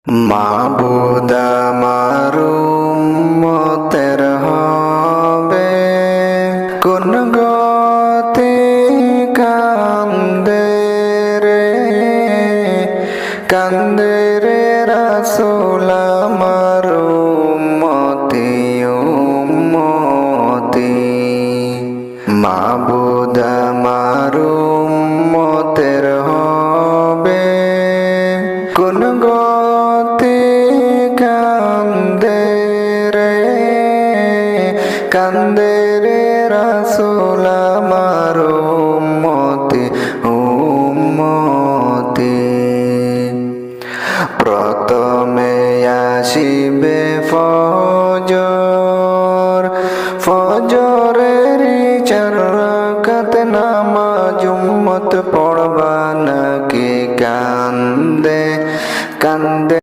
মাবুদ আমার উম্মতের হবে কোন গতে কান্দে রে রাসূল আমার উম্মতি উম্মতি মাবুদ আমার উম্মতের হবে কোন গতে কান্দে